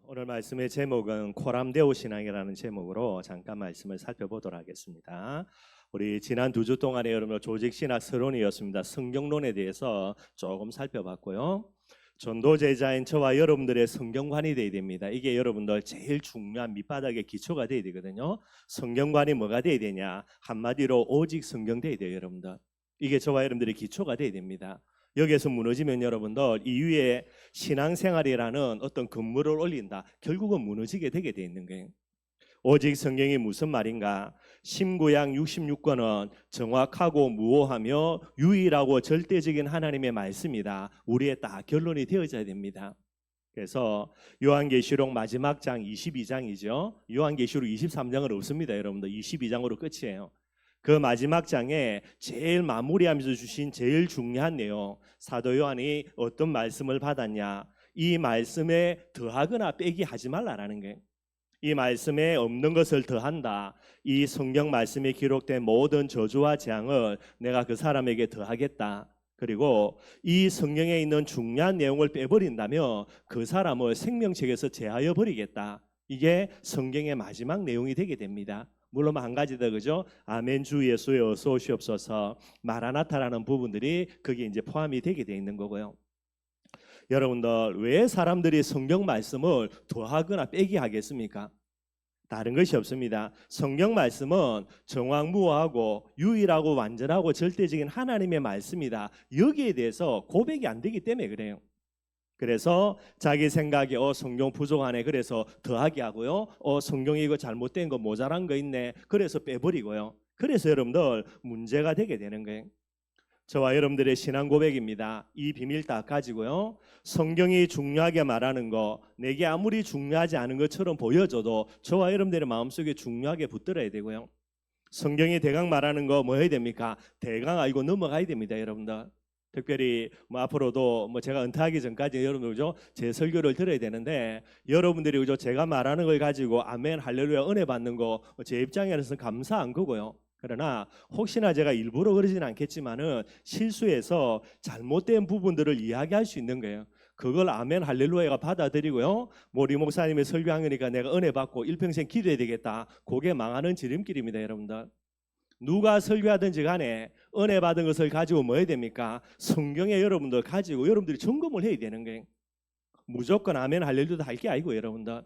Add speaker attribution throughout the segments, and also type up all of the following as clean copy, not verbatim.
Speaker 1: 오늘 말씀의 제목은 코람데오 신앙이라는 제목으로 잠깐 말씀을 살펴보도록 하겠습니다. 우리 지난 2주 동안에 여러분 조직 신학 서론이었습니다. 성경론에 대해서 조금 살펴봤고요. 전도 제자인 저와 여러분들의 성경관이 되어야 됩니다. 이게 여러분들 제일 중요한 밑바닥의 기초가 되어야 되거든요. 성경관이 뭐가 되어야 되냐? 한마디로 오직 성경 되어야 돼요, 여러분들. 이게 저와 여러분들의 기초가 되어야 됩니다. 여기에서 무너지면 여러분들 이후에 신앙생활이라는 어떤 건물을 올린다. 결국은 무너지게 되게 돼 있는 거예요. 오직 성경이 무슨 말인가? 신구약 66권은 정확하고 무오하며 유일하고 절대적인 하나님의 말씀이다. 우리의 딱 결론이 되어져야 됩니다. 그래서 요한계시록 마지막 장 22장이죠. 요한계시록 23장은 없습니다. 여러분들 22장으로 끝이에요. 그 마지막 장에 제일 마무리하면서 주신 제일 중요한 내용, 사도 요한이 어떤 말씀을 받았냐? 이 말씀에 더하거나 빼기 하지 말라라는 거예요. 이 말씀에 없는 것을 더한다. 이 성경 말씀에 기록된 모든 저주와 재앙을 내가 그 사람에게 더하겠다. 그리고 이 성경에 있는 중요한 내용을 빼버린다면 그 사람을 생명책에서 제하여 버리겠다. 이게 성경의 마지막 내용이 되게 됩니다. 물론 한 가지 더, 그죠? 아멘 주 예수에 어서 오시옵소서, 마라나타라는 부분들이 거기에 이제 포함이 되게 돼 있는 거고요. 여러분들 왜 사람들이 성경 말씀을 더하거나 빼기 하겠습니까? 다른 것이 없습니다. 성경 말씀은 정확무오하고 유일하고 완전하고 절대적인 하나님의 말씀이다. 여기에 대해서 고백이 안 되기 때문에 그래요. 그래서 자기 생각에 성경 부족하네, 그래서 더하게 하고요. 성경이 이거 잘못된 거 모자란 거 있네, 그래서 빼버리고요. 그래서 여러분들 문제가 되게 되는 거예요. 저와 여러분들의 신앙 고백입니다. 이 비밀 딱 가지고요. 성경이 중요하게 말하는 거, 내게 아무리 중요하지 않은 것처럼 보여줘도 저와 여러분들의 마음속에 중요하게 붙들어야 되고요. 성경이 대강 말하는 거 뭐 해야 됩니까? 대강 알고 넘어가야 됩니다, 여러분들. 특별히 앞으로도 제가 은퇴하기 전까지 여러분들 그죠? 제 설교를 들어야 되는데, 여러분들이 그죠? 제가 말하는 걸 가지고 아멘 할렐루야 은혜 받는 거 제 입장에서는 감사한 거고요. 그러나 혹시나 제가 일부러 그러지는 않겠지만은 실수해서 잘못된 부분들을 이야기할 수 있는 거예요. 그걸 아멘 할렐루야가 받아들이고요. 우리 목사님의 설교하니까 내가 은혜 받고 일평생 기도해야 되겠다. 그게 망하는 지름길입니다, 여러분들. 누가 설교하든지 간에 은혜 받은 것을 가지고 뭐 해야 됩니까? 성경에 여러분들 가지고 여러분들이 점검을 해야 되는 거예요. 무조건 아멘 할렐루야 할 게 아니고 여러분들.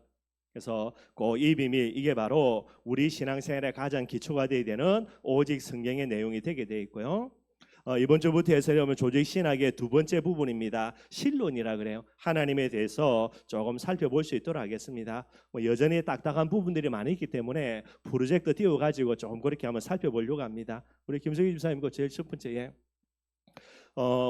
Speaker 1: 그래서 이 비밀, 이게 바로 우리 신앙생활의 가장 기초가 되어야 되는 오직 성경의 내용이 되게 되어 있고요. 이번 주부터 해서 여러분 조직 신학의 두 번째 부분입니다. 신론이라 그래요. 하나님에 대해서 조금 살펴볼 수 있도록 하겠습니다. 여전히 딱딱한 부분들이 많이 있기 때문에 프로젝트 띄워가지고 조금 그렇게 한번 살펴보려고 합니다. 우리 김성희 집사님 그 제일 첫 번째에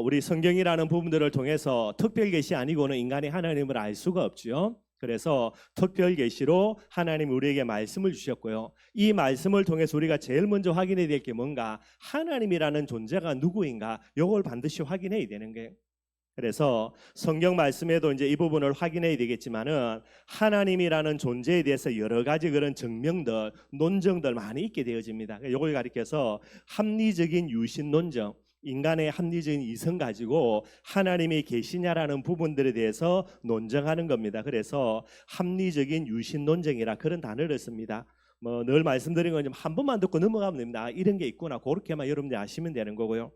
Speaker 1: 우리 성경이라는 부분들을 통해서 특별 계시 아니고는 인간이 하나님을 알 수가 없죠. 그래서 특별 계시로 하나님 우리에게 말씀을 주셨고요. 이 말씀을 통해서 우리가 제일 먼저 확인해야 될 게 뭔가, 하나님이라는 존재가 누구인가, 이걸 반드시 확인해야 되는 거예요. 그래서 성경 말씀에도 이제 이 부분을 확인해야 되겠지만은 하나님이라는 존재에 대해서 여러 가지 그런 증명들, 논증들 많이 있게 되어집니다. 이걸 가리켜서 합리적인 유신 논증, 인간의 합리적인 이성 가지고 하나님이 계시냐라는 부분들에 대해서 논증하는 겁니다. 그래서 합리적인 유신 논쟁이라 그런 단어를 씁니다. 늘 말씀드린 건 한 번만 듣고 넘어가면 됩니다. 이런 게 있구나, 그렇게만 여러분들이 아시면 되는 거고요.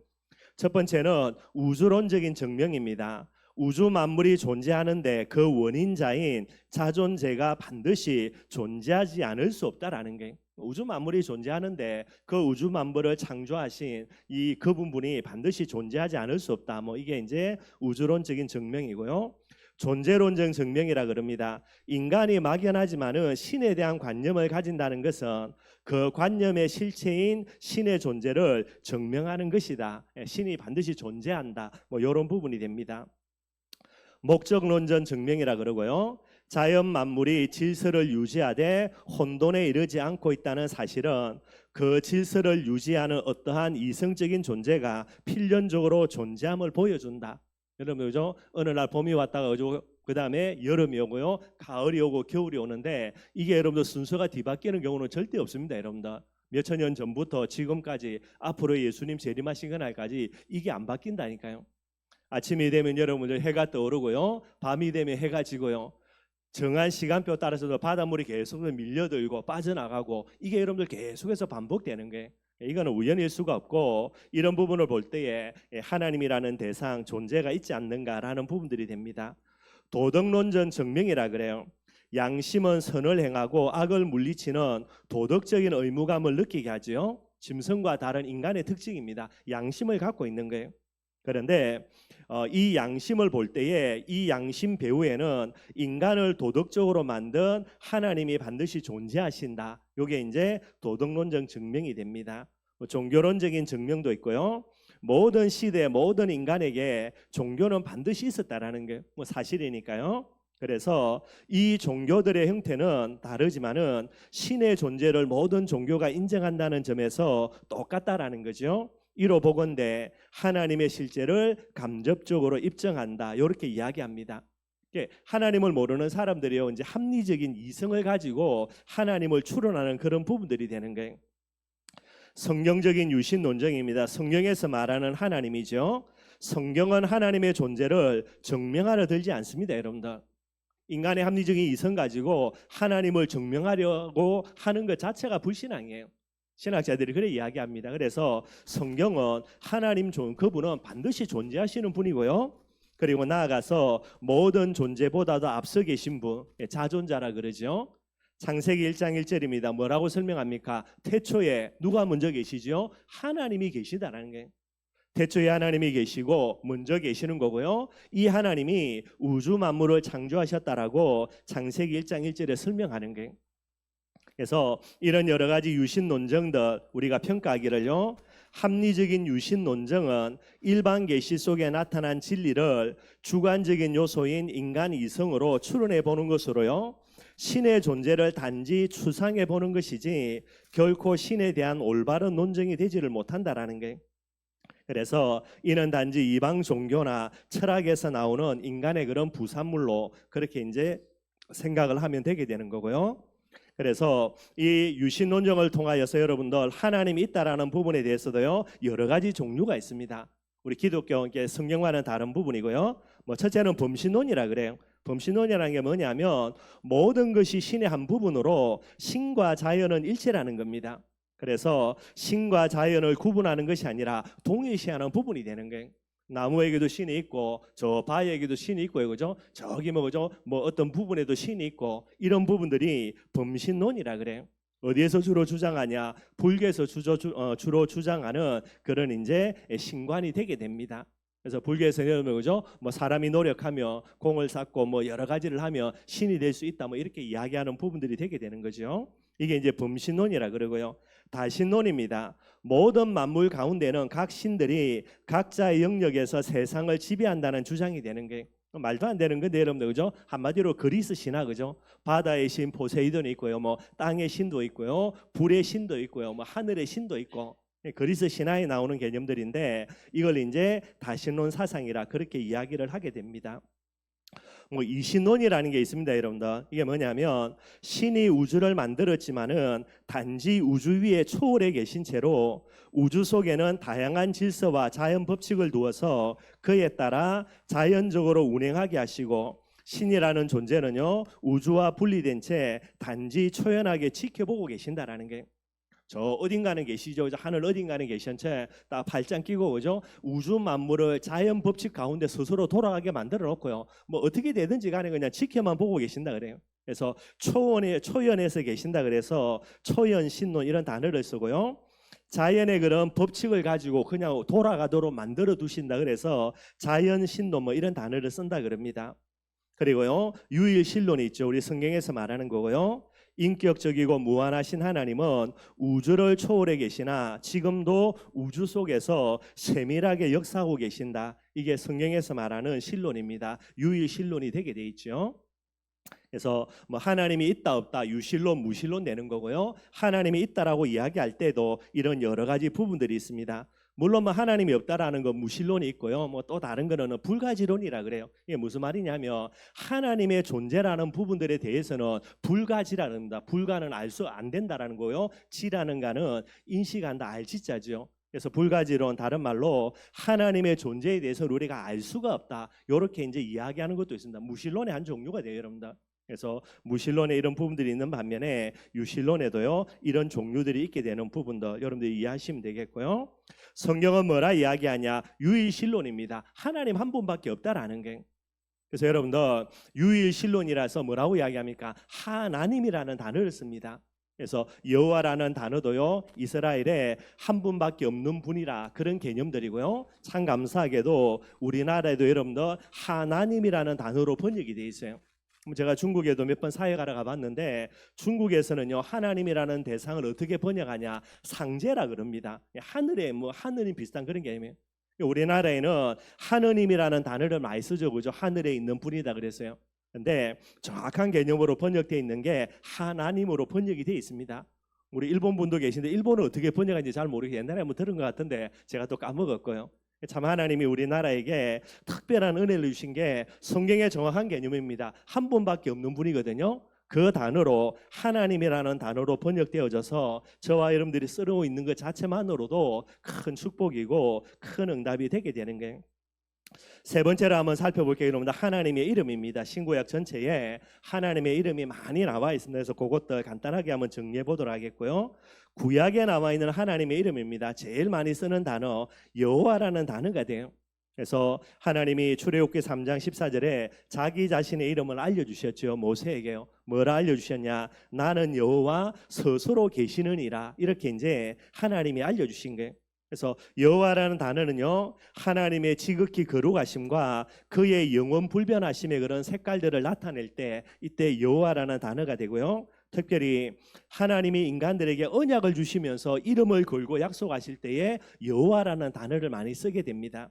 Speaker 1: 첫 번째는 우주론적인 증명입니다. 우주 만물이 존재하는데 그 원인자인 자존재가 반드시 존재하지 않을 수 없다라는 게, 우주 만물이 존재하는데 그 우주 만물을 창조하신 이 그분이 반드시 존재하지 않을 수 없다. 이게 이제 우주론적인 증명이고요. 존재론적 증명이라 그럽니다. 인간이 막연하지만은 신에 대한 관념을 가진다는 것은 그 관념의 실체인 신의 존재를 증명하는 것이다. 신이 반드시 존재한다. 이런 부분이 됩니다. 목적론적 증명이라 그러고요. 자연 만물이 질서를 유지하되 혼돈에 이르지 않고 있다는 사실은 그 질서를 유지하는 어떠한 이성적인 존재가 필연적으로 존재함을 보여준다. 여러분 그죠? 어느 날 봄이 왔다가 그 다음에 여름이 오고요, 가을이 오고 겨울이 오는데 이게 여러분들 순서가 뒤바뀌는 경우는 절대 없습니다. 여러분들 몇천 년 전부터 지금까지 앞으로 예수님 재림하신 그날까지 이게 안 바뀐다니까요. 아침이 되면 여러분들 해가 떠오르고요, 밤이 되면 해가 지고요, 정한 시간표 따라서도 바닷물이 계속 밀려들고 빠져나가고 이게 여러분들 계속해서 반복되는 거예요. 이거는 우연일 수가 없고 이런 부분을 볼 때에 하나님이라는 대상 존재가 있지 않는가라는 부분들이 됩니다. 도덕론전 증명이라 그래요. 양심은 선을 행하고 악을 물리치는 도덕적인 의무감을 느끼게 하죠. 짐승과 다른 인간의 특징입니다. 양심을 갖고 있는 거예요. 그런데 이 양심을 볼 때에 이 양심 배후에는 인간을 도덕적으로 만든 하나님이 반드시 존재하신다. 이게 이제 도덕론적 증명이 됩니다. 종교론적인 증명도 있고요. 모든 시대 모든 인간에게 종교는 반드시 있었다라는 게 사실이니까요. 그래서 이 종교들의 형태는 다르지만은 신의 존재를 모든 종교가 인정한다는 점에서 똑같다라는 거죠. 이로 보건대 하나님의 실제를 감접적으로 입증한다. 이렇게 이야기합니다. 하나님을 모르는 사람들이요, 이제 합리적인 이성을 가지고 하나님을 추론하는 그런 부분들이 되는 거예요. 성경적인 유신 논정입니다. 성경에서 말하는 하나님이죠. 성경은 하나님의 존재를 증명하려 들지 않습니다, 여러분들. 인간의 합리적인 이성 가지고 하나님을 증명하려고 하는 것 자체가 불신앙이에요. 신학자들이 그래 이야기합니다. 그래서 성경은 하나님 그분은 반드시 존재하시는 분이고요. 그리고 나아가서 모든 존재보다도 앞서 계신 분, 자존자라 그러죠. 창세기 1장 1절입니다. 뭐라고 설명합니까? 태초에 누가 먼저 계시죠? 하나님이 계시다라는 거예요. 태초에 하나님이 계시고 먼저 계시는 거고요. 이 하나님이 우주 만물을 창조하셨다라고 창세기 1장 1절에 설명하는 거예요. 그래서 이런 여러 가지 유신 논정들 우리가 평가하기를요. 합리적인 유신 논정은 일반 계시 속에 나타난 진리를 주관적인 요소인 인간 이성으로 추론해 보는 것으로요. 신의 존재를 단지 추상해 보는 것이지 결코 신에 대한 올바른 논정이 되지를 못한다라는 거예요. 그래서 이는 단지 이방 종교나 철학에서 나오는 인간의 그런 부산물로 그렇게 이제 생각을 하면 되게 되는 거고요. 그래서 이 유신 논정을 통하여서 여러분들 하나님이 있다라는 부분에 대해서도요 여러 가지 종류가 있습니다. 우리 기독교계 성경과는 다른 부분이고요. 첫째는 범신론이라 그래요. 범신론이라는 게 뭐냐면 모든 것이 신의 한 부분으로 신과 자연은 일체라는 겁니다. 그래서 신과 자연을 구분하는 것이 아니라 동일시하는 부분이 되는 거예요. 나무에게도 신이 있고 저 바위에게도 신이 있고 그죠? 저기 그죠? 어떤 부분에도 신이 있고 이런 부분들이 범신론이라 그래요. 어디에서 주로 주장하냐? 불교에서 주로 주장하는 그런 이제 신관이 되게 됩니다. 그래서 불교에서는 그죠? 사람이 노력하며 공을 쌓고 여러 가지를 하며 신이 될 수 있다 이렇게 이야기하는 부분들이 되게 되는 거죠. 이게 이제 범신론이라 그러고요. 다신론입니다. 모든 만물 가운데는 각 신들이 각자의 영역에서 세상을 지배한다는 주장이 되는 게 말도 안 되는 건데 여러분들 그죠? 한마디로 그리스 신화 그죠? 바다의 신 포세이돈이 있고요. 땅의 신도 있고요. 불의 신도 있고요. 하늘의 신도 있고 그리스 신화에 나오는 개념들인데 이걸 이제 다신론 사상이라 그렇게 이야기를 하게 됩니다. 이신론이라는 게 있습니다, 여러분들. 이게 뭐냐면 신이 우주를 만들었지만은 단지 우주 위에 초월해 계신 채로 우주 속에는 다양한 질서와 자연 법칙을 두어서 그에 따라 자연적으로 운행하게 하시고 신이라는 존재는요 우주와 분리된 채 단지 초연하게 지켜보고 계신다라는 게 저 어딘가는 계시죠. 하늘 어딘가는 계신 채 딱 발장 끼고 그죠? 우주 만물을 자연 법칙 가운데 스스로 돌아가게 만들어 놓고요. 어떻게 되든지 간에 그냥 지켜만 보고 계신다 그래요. 그래서 초연에서 계신다 그래서 초연 신론 이런 단어를 쓰고요. 자연의 그런 법칙을 가지고 그냥 돌아가도록 만들어 두신다 그래서 자연 신론 이런 단어를 쓴다 그럽니다. 그리고요. 유일 신론이 있죠. 우리 성경에서 말하는 거고요. 인격적이고 무한하신 하나님은 우주를 초월해 계시나 지금도 우주 속에서 세밀하게 역사하고 계신다. 이게 성경에서 말하는 신론입니다. 유일 신론이 되게 돼 있죠. 그래서 하나님이 있다 없다 유실론 무실론 내는 거고요. 하나님이 있다라고 이야기할 때도 이런 여러 가지 부분들이 있습니다. 물론 하나님이 없다라는 건 무실론이 있고요. 또 다른 거는 불가지론이라 그래요. 이게 무슨 말이냐면 하나님의 존재라는 부분들에 대해서는 불가지라는 겁니다. 불가는 알 수 안 된다라는 거요. 지라는 가는 인식한다 알지자죠. 그래서 불가지론 다른 말로 하나님의 존재에 대해서 우리가 알 수가 없다. 이렇게 이제 이야기하는 것도 있습니다. 무실론의 한 종류가 돼요, 여러분들. 그래서 무신론에 이런 부분들이 있는 반면에 유신론에도요 이런 종류들이 있게 되는 부분도 여러분들이 이해하시면 되겠고요. 성경은 뭐라 이야기하냐? 유일신론입니다. 하나님 한 분밖에 없다라는 게. 그래서 여러분들 유일신론이라서 뭐라고 이야기합니까? 하나님이라는 단어를 씁니다. 그래서 여호와라는 단어도요 이스라엘에 한 분밖에 없는 분이라 그런 개념들이고요. 참 감사하게도 우리나라에도 여러분들 하나님이라는 단어로 번역이 돼 있어요. 제가 중국에도 몇 번 사역하러 가봤는데 중국에서는요 하나님이라는 대상을 어떻게 번역하냐? 상제라 그럽니다. 하늘에 뭐 하느님 비슷한 그런 개념이에요. 우리나라에는 하느님이라는 단어를 많이 쓰죠, 그죠? 하늘에 있는 분이다 그랬어요. 근데 정확한 개념으로 번역되어 있는 게 하나님으로 번역이 되어 있습니다. 우리 일본 분도 계신데 일본은 어떻게 번역하는지 잘 모르겠어요. 옛날에 한번 들은 것 같은데 제가 또 까먹었고요. 참 하나님이 우리나라에게 특별한 은혜를 주신 게 성경의 정확한 개념입니다. 한 분밖에 없는 분이거든요. 그 단어로 하나님이라는 단어로 번역되어져서 저와 여러분들이 쓰고 있는 것 자체만으로도 큰 축복이고 큰 응답이 되게 되는 거예요. 세 번째로 한번 살펴볼게요. 여러분들 하나님의 이름입니다. 신구약 전체에 하나님의 이름이 많이 나와 있습니다. 그래서 그것들 간단하게 한번 정리해 보도록 하겠고요. 구약에 나와 있는 하나님의 이름입니다. 제일 많이 쓰는 단어 여호와라는 단어가 돼요. 그래서 하나님이 출애굽기 3장 14절에 자기 자신의 이름을 알려주셨죠. 모세에게요. 뭐라 알려주셨냐? 나는 여호와 스스로 계시느니라. 이렇게 이제 하나님이 알려주신 거예요. 그래서 여호와라는 단어는요 하나님의 지극히 거룩하심과 그의 영원 불변하심의 그런 색깔들을 나타낼 때 이때 여호와라는 단어가 되고요. 특별히 하나님이 인간들에게 언약을 주시면서 이름을 걸고 약속하실 때에 여호와라는 단어를 많이 쓰게 됩니다.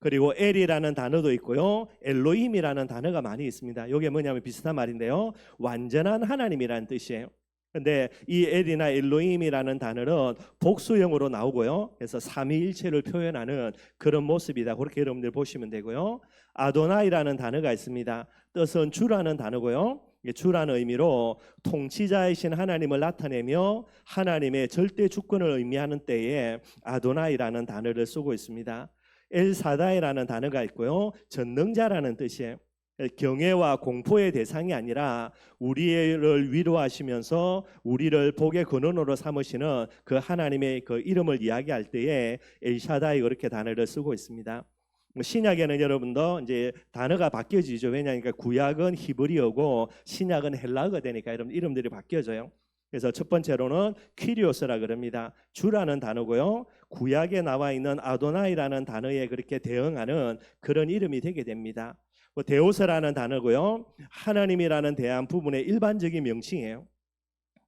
Speaker 1: 그리고 엘이라는 단어도 있고요. 엘로힘이라는 단어가 많이 있습니다. 이게 뭐냐면 비슷한 말인데요. 완전한 하나님이라는 뜻이에요. 근데 이 엘이나 엘로힘이라는 단어는 복수형으로 나오고요. 그래서 삼위일체를 표현하는 그런 모습이다. 그렇게 여러분들 보시면 되고요. 아도나이라는 단어가 있습니다. 뜻은 주라는 단어고요. 주라는 의미로 통치자이신 하나님을 나타내며 하나님의 절대 주권을 의미하는 때에 아도나이라는 단어를 쓰고 있습니다. 엘사다이라는 단어가 있고요. 전능자라는 뜻이에요. 경외와 공포의 대상이 아니라 우리를 위로하시면서 우리를 복의 근원으로 삼으시는 그 하나님의 그 이름을 이야기할 때에 엘샤다이 그렇게 단어를 쓰고 있습니다. 신약에는 여러분도 이제 단어가 바뀌어지죠. 왜냐하니까 구약은 히브리어고 신약은 헬라어가 되니까 여러분 이름들이 바뀌어져요. 그래서 첫 번째로는 퀴리오스라 그럽니다. 주라는 단어고요. 구약에 나와 있는 아도나이라는 단어에 그렇게 대응하는 그런 이름이 되게 됩니다. 데오스라는 단어고요. 하나님이라는 대한 부분의 일반적인 명칭이에요.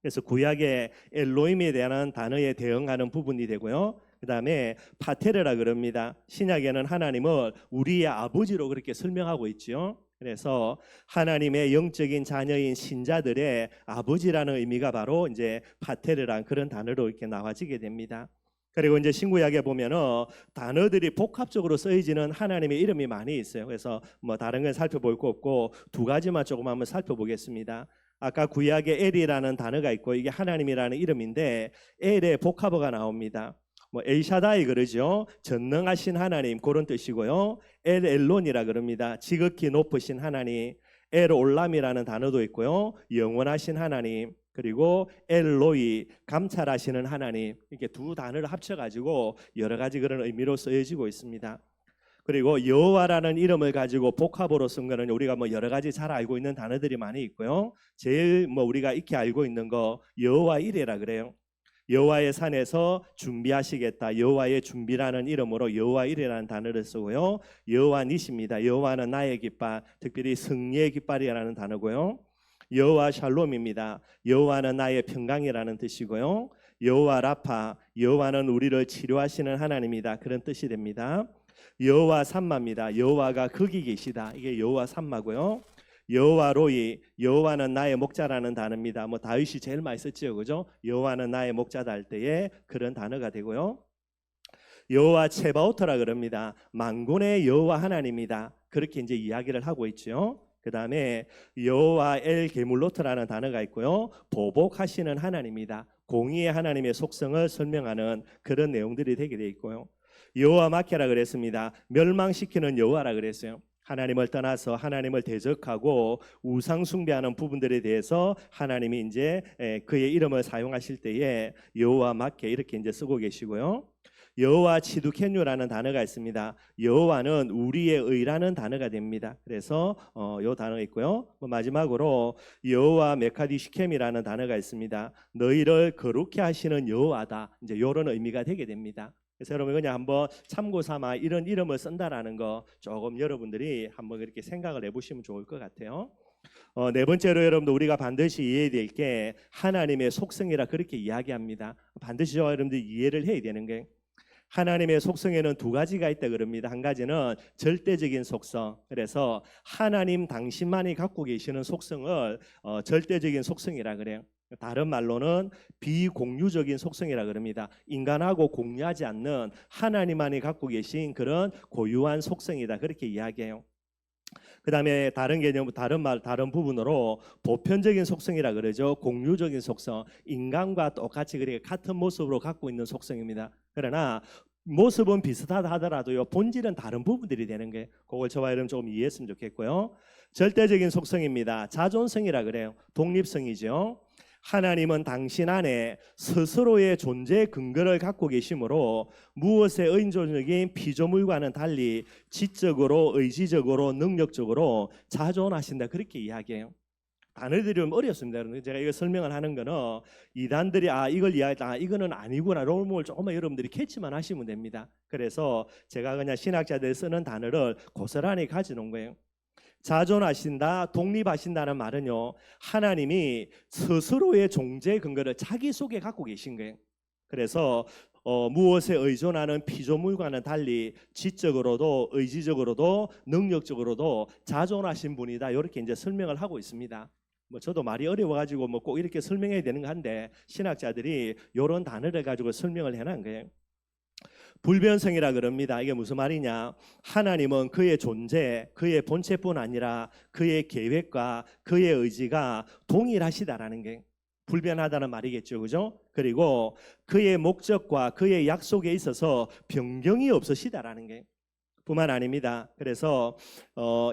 Speaker 1: 그래서 구약의 엘로힘에 대한 단어에 대응하는 부분이 되고요. 그 다음에 파테르라 그럽니다. 신약에는 하나님을 우리의 아버지로 그렇게 설명하고 있죠. 그래서 하나님의 영적인 자녀인 신자들의 아버지라는 의미가 바로 이제 파테르란 그런 단어로 이렇게 나와지게 됩니다. 그리고 이제 신구약에 보면은 단어들이 복합적으로 쓰여지는 하나님의 이름이 많이 있어요. 그래서 뭐 다른 건 살펴볼 거 없고 두 가지만 조금 한번 살펴보겠습니다. 아까 구약에 엘이라는 단어가 있고 이게 하나님이라는 이름인데 엘의 복합어가 나옵니다. 뭐 엘샤다이 그러죠. 전능하신 하나님 그런 뜻이고요. 엘 엘론이라 그럽니다. 지극히 높으신 하나님. 엘 올람이라는 단어도 있고요. 영원하신 하나님. 그리고 엘로이 감찰하시는 하나님. 이렇게 두 단어를 합쳐가지고 여러 가지 그런 의미로 쓰여지고 있습니다. 그리고 여호와라는 이름을 가지고 복합으로 쓴 거는 우리가 뭐 여러 가지 잘 알고 있는 단어들이 많이 있고요. 제일 뭐 우리가 익히 알고 있는 거 여호와 이레라 그래요. 여호와의 산에서 준비하시겠다. 여호와의 준비라는 이름으로 여호와 이레라는 단어를 쓰고요. 여호와 니십니다. 여호와는 나의 깃발, 특별히 승리의 깃발이라는 단어고요. 여호와 샬롬입니다. 여호와는 나의 평강이라는 뜻이고요. 여호와 라파, 여호와는 우리를 치료하시는 하나님이다. 그런 뜻이 됩니다. 여호와 삼마입니다. 여호와가 거기 계시다. 이게 여호와 삼마고요. 여호와 로이, 여호와는 나의 목자라는 단어입니다. 뭐 다윗이 제일 많이 썼지요, 그죠? 여호와는 나의 목자다 할 때에 그런 단어가 되고요. 여호와 체바오트라 그럽니다. 만군의 여호와 하나님이다. 그렇게 이제 이야기를 하고 있죠. 그 다음에 여호와 엘 게물로트라는 단어가 있고요. 보복하시는 하나님이다. 공의의 하나님의 속성을 설명하는 그런 내용들이 되게 돼 있고요. 여호와 마케라 그랬습니다. 멸망시키는 여호와라 그랬어요. 하나님을 떠나서 하나님을 대적하고 우상 숭배하는 부분들에 대해서 하나님이 이제 그의 이름을 사용하실 때에 여호와 마케 이렇게 이제 쓰고 계시고요. 여호와 치두켄유라는 단어가 있습니다. 여호와는 우리의 의라는 단어가 됩니다. 그래서 요 단어가 있고요. 마지막으로 여호와 메카디 시켐이라는 단어가 있습니다. 너희를 거룩히 하시는 여호와다. 이제 이런 의미가 되게 됩니다. 그래서 여러분 그냥 한번 참고 삼아 이런 이름을 쓴다라는 거 조금 여러분들이 한번 그렇게 생각을 해보시면 좋을 것 같아요. 네 번째로 여러분들 우리가 반드시 이해해야 될 게 하나님의 속성이라 그렇게 이야기합니다. 반드시 여러분들 이해를 해야 되는 게 하나님의 속성에는 두 가지가 있다 그럽니다. 한 가지는 절대적인 속성. 그래서 하나님 당신만이 갖고 계시는 속성을 절대적인 속성이라 그래요. 다른 말로는 비공유적인 속성이라 그럽니다. 인간하고 공유하지 않는 하나님만이 갖고 계신 그런 고유한 속성이다. 그렇게 이야기해요. 그 다음에 다른 개념, 다른 부분으로 보편적인 속성이라 그러죠. 공유적인 속성, 인간과 똑같이 그렇게 같은 모습으로 갖고 있는 속성입니다. 그러나 모습은 비슷하다 하더라도요, 본질은 다른 부분들이 되는 게, 그걸 저와 여러분 조금 이해했으면 좋겠고요. 절대적인 속성입니다. 자존성이라 그래요. 독립성이죠. 하나님은 당신 안에 스스로의 존재 근거를 갖고 계시므로 무엇의 의존적인 피조물과는 달리 지적으로, 의지적으로, 능력적으로 자존하신다. 그렇게 이야기해요. 단어들이 좀 어렵습니다. 제가 이거 설명을 하는 거는 이단들이 이걸 이야기했다, 이거는 아니구나, 롤목을 조금만 여러분들이 캐치만 하시면 됩니다. 그래서 제가 그냥 신학자들이 쓰는 단어를 고스란히 가져놓은 거예요. 자존하신다, 독립하신다는 말은요, 하나님이 스스로의 존재 근거를 자기 속에 갖고 계신 거예요. 그래서 무엇에 의존하는 피조물과는 달리 지적으로도 의지적으로도 능력적으로도 자존하신 분이다. 이렇게 이제 설명을 하고 있습니다. 저도 말이 어려워가지고 꼭 이렇게 설명해야 되는 거 한데 신학자들이 이런 단어를 가지고 설명을 해놓은 거예요. 불변성이라 그럽니다. 이게 무슨 말이냐? 하나님은 그의 존재, 그의 본체뿐 아니라 그의 계획과 그의 의지가 동일하시다라는 게 불변하다는 말이겠죠, 그죠? 그리고 그의 목적과 그의 약속에 있어서 변경이 없으시다라는 게 뿐만 아닙니다. 그래서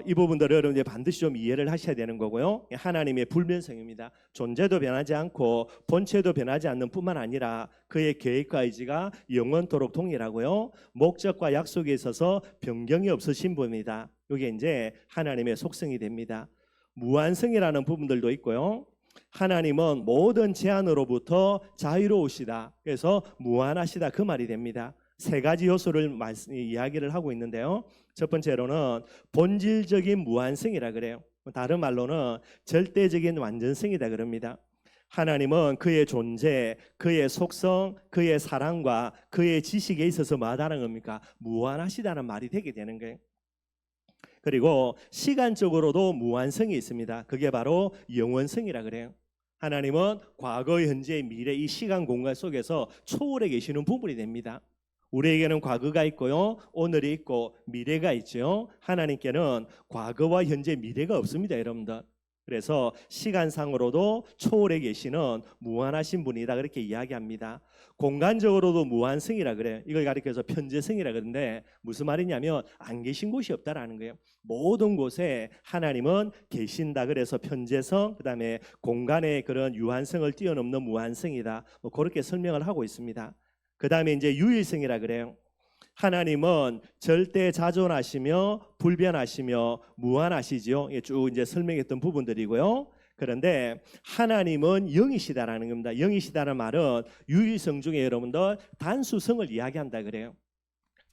Speaker 1: 이 부분들을 여러분들 반드시 좀 이해를 하셔야 되는 거고요. 하나님의 불변성입니다. 존재도 변하지 않고 본체도 변하지 않는 뿐만 아니라 그의 계획과 의지가 영원토록 동일하고요. 목적과 약속에 있어서 변경이 없으신 분입니다. 이게 이제 하나님의 속성이 됩니다. 무한성이라는 부분들도 있고요. 하나님은 모든 제한으로부터 자유로우시다. 그래서 무한하시다 그 말이 됩니다. 세 가지 요소를 이야기를 하고 있는데요. 첫 번째로는 본질적인 무한성이라 그래요. 다른 말로는 절대적인 완전성이다 그럽니다. 하나님은 그의 존재, 그의 속성, 그의 사랑과 그의 지식에 있어서 뭐하다는 겁니까? 무한하시다는 말이 되게 되는 거예요. 그리고 시간적으로도 무한성이 있습니다. 그게 바로 영원성이라 그래요. 하나님은 과거, 현재, 미래 이 시간 공간 속에서 초월해 계시는 부분이 됩니다. 우리에게는 과거가 있고요, 오늘이 있고 미래가 있죠. 하나님께는 과거와 현재, 미래가 없습니다, 여러분들. 그래서 시간상으로도 초월해 계시는 무한하신 분이다 그렇게 이야기합니다. 공간적으로도 무한성이라 그래요. 이걸 가리켜서 편재성이라 그러는데 무슨 말이냐면 안 계신 곳이 없다라는 거예요. 모든 곳에 하나님은 계신다. 그래서 편재성, 그다음에 공간의 그런 유한성을 뛰어넘는 무한성이다. 그렇게 설명을 하고 있습니다. 그다음에 이제 유일성이라 그래요. 하나님은 절대 자존하시며 불변하시며 무한하시죠. 쭉 이제 설명했던 부분들이고요. 그런데 하나님은 영이시다라는 겁니다. 영이시다는 말은 유일성 중에 여러분들 단수성을 이야기한다 그래요.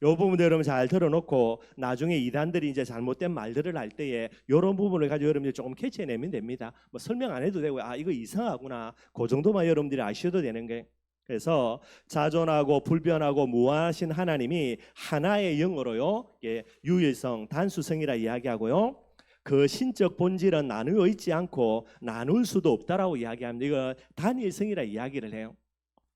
Speaker 1: 이 부분도 여러분 잘 들어놓고 나중에 이단들이 이제 잘못된 말들을 할 때에 이런 부분을 가지고 여러분들이 조금 캐치해내면 됩니다. 설명 안 해도 되고 이거 이상하구나. 그 정도만 여러분들이 아셔도 되는 게. 그래서 자존하고 불변하고 무한하신 하나님이 하나의 영으로요, 유일성, 단수성이라 이야기하고요. 그 신적 본질은 나누어 있지 않고 나눌 수도 없다라고 이야기합니다. 이거 단일성이라 이야기를 해요.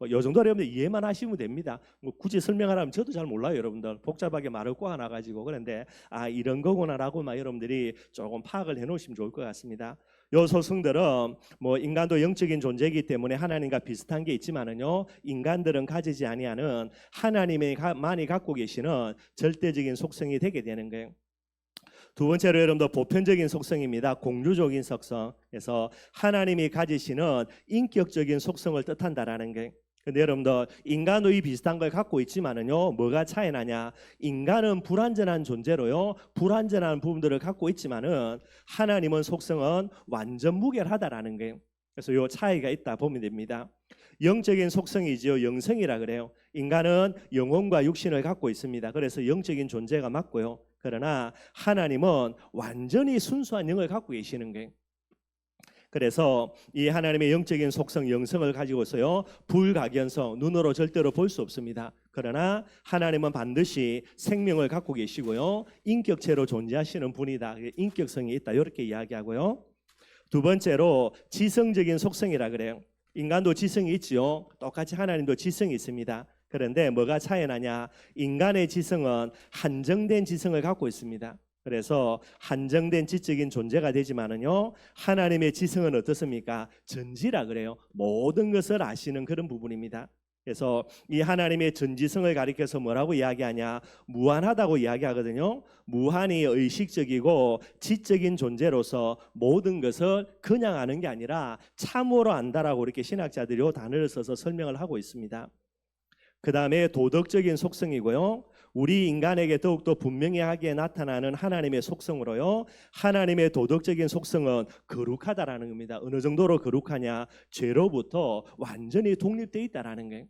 Speaker 1: 이 정도 여러분들 이해만 하시면 됩니다. 굳이 설명하라면 저도 잘 몰라요, 여러분들. 복잡하게 말을 꼬아놔가지고. 그런데 이런 거구나라고만 여러분들이 조금 파악을 해놓으시면 좋을 것 같습니다. 요 소승들은 인간도 영적인 존재이기 때문에 하나님과 비슷한 게 있지만은요, 인간들은 가지지 아니하는 하나님만이 갖고 계시는 절대적인 속성이 되게 되는 거예요. 두 번째로 여러분들 보편적인 속성입니다. 공유적인 속성. 그래서 하나님이 가지시는 인격적인 속성을 뜻한다라는 게. 근데 여러분들 인간의 비슷한 걸 갖고 있지만은요, 뭐가 차이 나냐? 인간은 불완전한 존재로요, 불완전한 부분들을 갖고 있지만은 하나님은 속성은 완전 무결하다라는 거예요. 그래서 요 차이가 있다 보면 됩니다. 영적인 속성이지요, 영성이라 그래요. 인간은 영혼과 육신을 갖고 있습니다. 그래서 영적인 존재가 맞고요. 그러나 하나님은 완전히 순수한 영을 갖고 계시는 거예요. 그래서 이 하나님의 영적인 속성, 영성을 가지고서요, 불가견성, 눈으로 절대로 볼 수 없습니다. 그러나 하나님은 반드시 생명을 갖고 계시고요, 인격체로 존재하시는 분이다. 인격성이 있다. 이렇게 이야기하고요. 두 번째로 지성적인 속성이라 그래요. 인간도 지성이 있지요. 똑같이 하나님도 지성이 있습니다. 그런데 뭐가 차이 나냐? 인간의 지성은 한정된 지성을 갖고 있습니다. 그래서 한정된 지적인 존재가 되지만은요, 하나님의 지성은 어떻습니까? 전지라 그래요. 모든 것을 아시는 그런 부분입니다. 그래서 이 하나님의 전지성을 가리켜서 뭐라고 이야기하냐? 무한하다고 이야기하거든요. 무한히 의식적이고 지적인 존재로서 모든 것을 그냥 아는 게 아니라 참으로 안다라고 이렇게 신학자들이 이 단어를 써서 설명을 하고 있습니다. 그 다음에 도덕적인 속성이고요. 우리 인간에게 더욱더 분명하게 나타나는 하나님의 속성으로요, 하나님의 도덕적인 속성은 거룩하다라는 겁니다. 어느 정도로 거룩하냐? 죄로부터 완전히 독립되어 있다라는 거예요.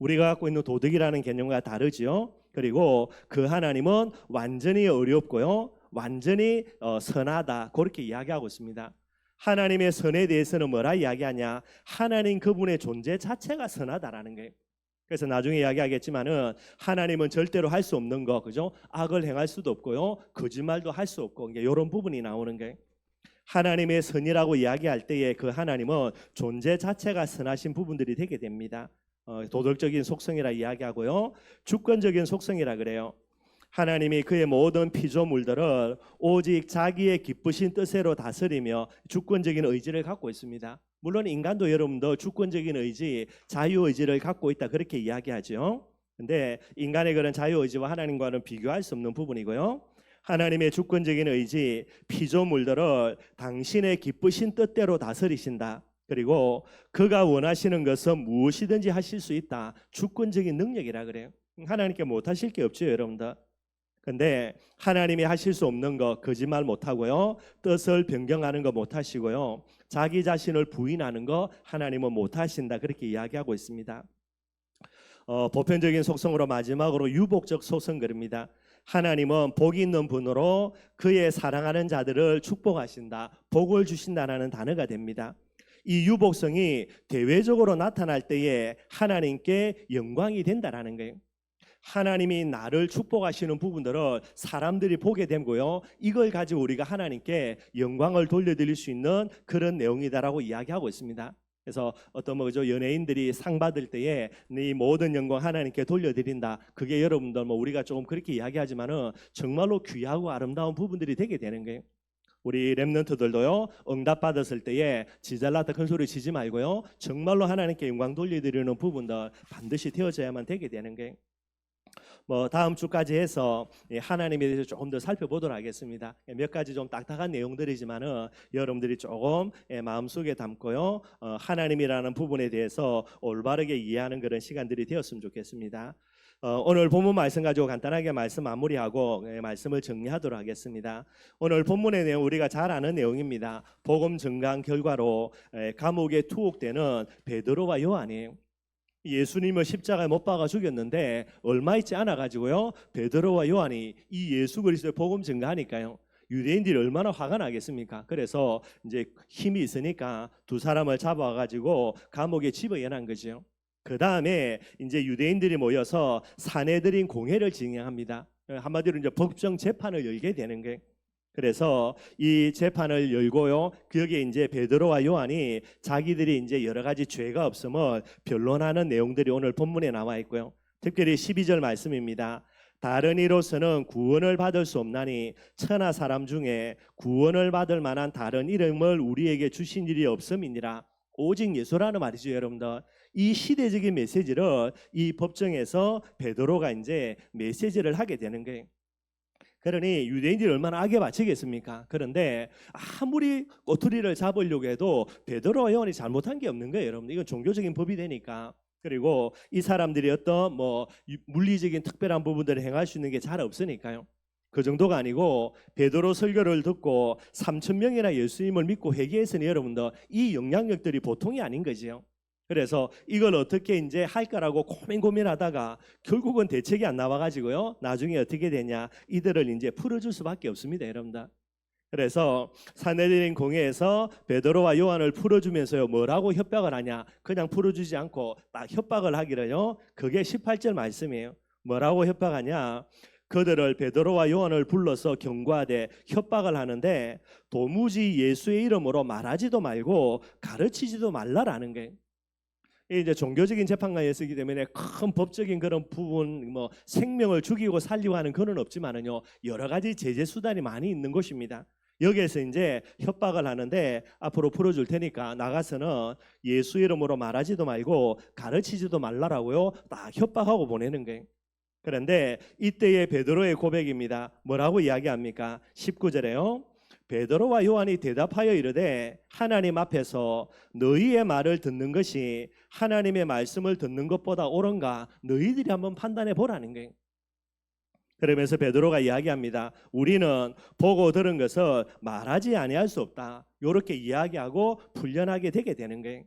Speaker 1: 우리가 갖고 있는 도덕이라는 개념과 다르지요. 그리고 그 하나님은 완전히 어렵고요, 완전히 선하다, 그렇게 이야기하고 있습니다. 하나님의 선에 대해서는 뭐라 이야기하냐? 하나님 그분의 존재 자체가 선하다라는 거예요. 그래서 나중에 이야기하겠지만은 하나님은 절대로 할 수 없는 거, 그죠? 악을 행할 수도 없고요, 거짓말도 할 수 없고, 이런 부분이 나오는 거예요. 하나님의 선이라고 이야기할 때에 그 하나님은 존재 자체가 선하신 부분들이 되게 됩니다. 도덕적인 속성이라 이야기하고요, 주권적인 속성이라 그래요. 하나님이 그의 모든 피조물들을 오직 자기의 기쁘신 뜻대로 다스리며 주권적인 의지를 갖고 있습니다. 물론 인간도 여러분도 주권적인 의지, 자유의지를 갖고 있다, 그렇게 이야기하죠. 근데 인간의 그런 자유의지와 하나님과는 비교할 수 없는 부분이고요. 하나님의 주권적인 의지, 피조물들을 당신의 기쁘신 뜻대로 다스리신다. 그리고 그가 원하시는 것은 무엇이든지 하실 수 있다. 주권적인 능력이라 그래요. 하나님께 못하실 게 없죠, 여러분들. 근데 하나님이 하실 수 없는 거, 거짓말 못하고요, 뜻을 변경하는 거 못하시고요, 자기 자신을 부인하는 거 하나님은 못하신다, 그렇게 이야기하고 있습니다. 보편적인 속성으로 마지막으로 유복적 속성 그럽니다. 하나님은 복 있는 분으로 그의 사랑하는 자들을 축복하신다, 복을 주신다라는 단어가 됩니다. 이 유복성이 대외적으로 나타날 때에 하나님께 영광이 된다라는 거예요. 하나님이 나를 축복하시는 부분들을 사람들이 보게 되고요, 이걸 가지고 우리가 하나님께 영광을 돌려드릴 수 있는 그런 내용이다라고 이야기하고 있습니다. 그래서 어떤 연예인들이 상 받을 때에 네 모든 영광 하나님께 돌려드린다, 그게 여러분들 우리가 조금 그렇게 이야기하지만은 정말로 귀하고 아름다운 부분들이 되게 되는 거예요. 우리 렘넌트들도요, 응답 받았을 때에 지잘났다 큰 소리 치지 말고요, 정말로 하나님께 영광 돌려드리는 부분들 반드시 되어져야만 되게 되는 거예요. 다음 주까지 해서 하나님에 대해서 조금 더 살펴보도록 하겠습니다. 몇 가지 좀 딱딱한 내용들이지만은 여러분들이 조금 마음속에 담고요, 하나님이라는 부분에 대해서 올바르게 이해하는 그런 시간들이 되었으면 좋겠습니다. 오늘 본문 말씀 가지고 간단하게 말씀 마무리하고 말씀을 정리하도록 하겠습니다. 오늘 본문의 내용 우리가 잘 아는 내용입니다. 복음 증거한 결과로 감옥에 투옥되는 베드로와 요한이에요. 예수님을 십자가에 못 박아 죽였는데 얼마 있지 않아 가지고요, 베드로와 요한이 이 예수 그리스도의 복음 증거하니까요, 유대인들이 얼마나 화가 나겠습니까? 그래서 이제 힘이 있으니까 두 사람을 잡아 가지고 감옥에 집어넣은 거죠. 그 다음에 이제 유대인들이 모여서 사내들인 공회를 진행합니다. 한마디로 이제 법정 재판을 열게 되는 거예요. 그래서 이 재판을 열고요, 여기에 이제 베드로와 요한이 자기들이 이제 여러 가지 죄가 없음을 변론하는 내용들이 오늘 본문에 나와 있고요. 특별히 12절 말씀입니다. 다른 이로서는 구원을 받을 수 없나니 천하 사람 중에 구원을 받을 만한 다른 이름을 우리에게 주신 일이 없음이니라. 오직 예수라는 말이죠, 여러분들. 이 시대적인 메시지를 이 법정에서 베드로가 이제 메시지를 하게 되는 거예요. 그러니 유대인들이 얼마나 악에 바치겠습니까? 그런데 아무리 꼬투리를 잡으려고 해도 베드로와 요한이 잘못한 게 없는 거예요, 여러분. 이건 종교적인 법이 되니까. 그리고 이 사람들이 어떤 뭐 물리적인 특별한 부분들을 행할 수 있는 게 잘 없으니까요. 그 정도가 아니고 베드로 설교를 듣고 3천 명이나 예수님을 믿고 회개했으니 여러분들 이 영향력들이 보통이 아닌 거지요. 그래서 이걸 어떻게 이제 할까라고 고민하다가 결국은 대책이 안 나와가지고요. 나중에 어떻게 되냐? 이들을 이제 풀어줄 수밖에 없습니다, 여러분들. 그래서 사내들인 공회에서 베드로와 요한을 풀어주면서요, 뭐라고 협박을 하냐? 그냥 풀어주지 않고 딱 협박을 하기를요. 그게 18절 말씀이에요. 뭐라고 협박하냐? 그들을 베드로와 요한을 불러서 경고하되 협박을 하는데 도무지 예수의 이름으로 말하지도 말고 가르치지도 말라라는 거예요. 이제 종교적인 재판관에 쓰기 때문에 큰 법적인 그런 부분, 뭐 생명을 죽이고 살리고 하는 그건 없지만은요, 여러 가지 제재 수단이 많이 있는 것입니다. 여기에서 이제 협박을 하는데 앞으로 풀어줄 테니까 나가서는 예수 이름으로 말하지도 말고 가르치지도 말라라고요, 딱 협박하고 보내는 거예요. 그런데 이때의 베드로의 고백입니다. 뭐라고 이야기합니까? 19절에요. 베드로와 요한이 대답하여 이르되 하나님 앞에서 너희의 말을 듣는 것이 하나님의 말씀을 듣는 것보다 옳은가 너희들이 한번 판단해 보라는 거예요. 그러면서 베드로가 이야기합니다. 우리는 보고 들은 것을 말하지 아니할 수 없다. 이렇게 이야기하고 풀려나게 되게 되는 거예요.